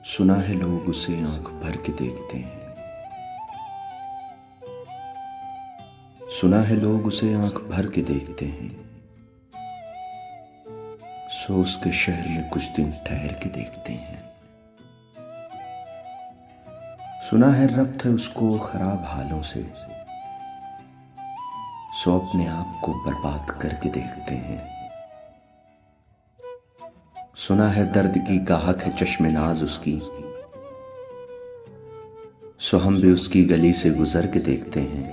سنا ہے لوگ اسے آنکھ بھر کے دیکھتے ہیں، سنا ہے لوگ اسے آنکھ بھر کے دیکھتے ہیں، سو اس کے شہر میں کچھ دن ٹھہر کے دیکھتے ہیں۔ سنا ہے ربط ہے اس کو خراب حالوں سے، سو اپنے آپ کو برباد کر کے دیکھتے ہیں۔ سنا ہے درد کی گاہک ہے چشم ناز اس کی، سو ہم بھی اس کی گلی سے گزر کے دیکھتے ہیں۔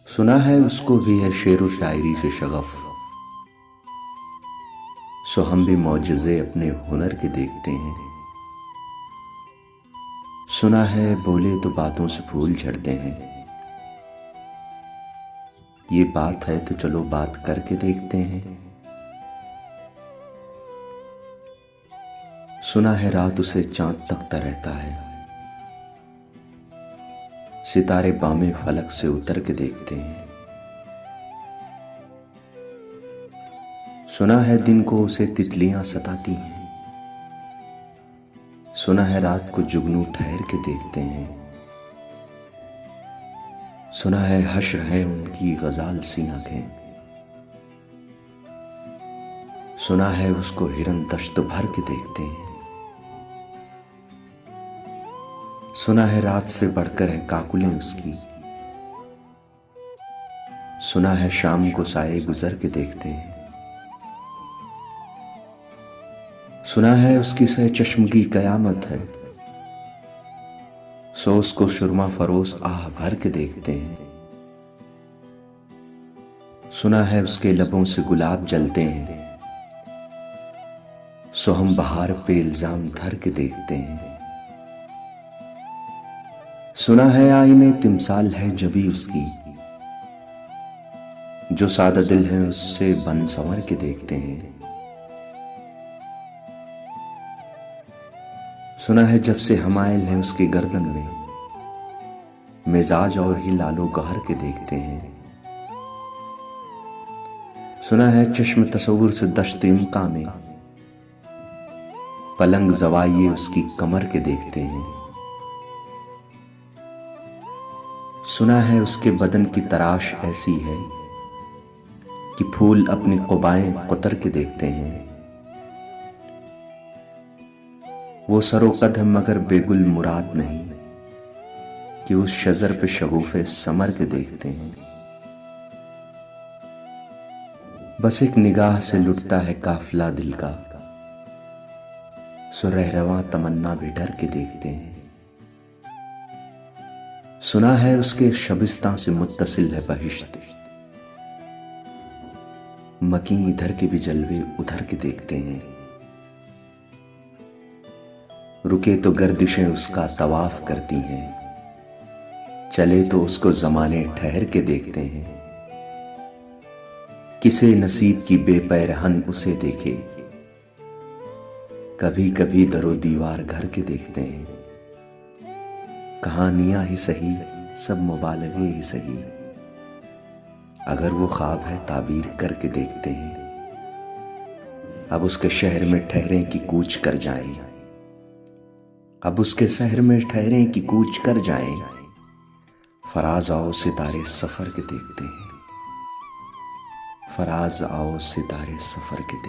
سنا ہے اس کو بھی ہے شعر و شاعری سے شغف، سو ہم بھی معجزے اپنے ہنر کے دیکھتے ہیں۔ سنا ہے بولے تو باتوں سے پھول جھڑتے ہیں، یہ بات ہے تو چلو بات کر کے دیکھتے ہیں۔ سنا ہے رات اسے چاند تکتا رہتا ہے، ستارے بام فلک سے اتر کے دیکھتے ہیں۔ سنا ہے دن کو اسے تتلیاں ستاتی ہیں، سنا ہے رات کو جگنو ٹھہر کے دیکھتے ہیں۔ سنا ہے حشر ہے ان کی غزال سی آنکھیں، سنا ہے اس کو ہرن دشت بھر کے دیکھتے ہیں۔ سنا ہے رات سے بڑھ کر ہیں کاکلیں اس کی، سنا ہے شام کو سائے گزر کے دیکھتے ہیں۔ سنا ہے اس کی سہ چشمگی قیامت ہے، سو اس کو سرما فروز آہ بھر کے دیکھتے ہیں۔ سنا ہے اس کے لبوں سے گلاب جلتے ہیں، سو ہم بہار پہ الزام دھر کے دیکھتے ہیں۔ سنا ہے آئینے تمثال ہے جبھی اس کی، جو سادہ دل ہیں اس سے بن سنور کے دیکھتے ہیں۔ سنا ہے جب سے حمائل ہیں اس کی گردن میں، مزاج اور ہی لالو گہر کے دیکھتے ہیں۔ سنا ہے چشم تصور سے دشت امکا میں، پلنگ زوائیے اس کی کمر کے دیکھتے ہیں۔ سنا ہے اس کے بدن کی تراش ایسی ہے کہ پھول اپنی قبائیں قطر کے دیکھتے ہیں۔ وہ سر و قد ہے مگر بے گل مراد نہیں، کہ اس شجر پہ شگوفے ثمر کے دیکھتے ہیں۔ بس ایک نگاہ سے لٹتا ہے قافلہ دل کا، سو رہرواں تمنا بھی ڈر کے دیکھتے ہیں۔ سنا ہے اس کے شبستاں سے متصل ہے بہشت، مکیں ادھر کے بھی جلوے ادھر کے دیکھتے ہیں۔ رکے تو گردشیں اس کا طواف کرتی ہیں، چلے تو اس کو زمانے ٹھہر کے دیکھتے ہیں۔ کسے نصیب کی بے پیرہن اسے دیکھے، کبھی کبھی در و دیوار گھر کے دیکھتے ہیں۔ کہانیاں ہی سہی سب مبالغے ہی سہی، اگر وہ خواب ہے تعبیر کر کے دیکھتے ہیں۔ اب اس کے شہر میں ٹھہریں کہ کوچ کر جائیں، اب اس کے شہر میں ٹھہریں کہ کوچ کر جائیں، فراز آؤ ستارے سفر کے دیکھتے ہیں، فراز آؤ ستارے سفر کے دیکھتے ہیں۔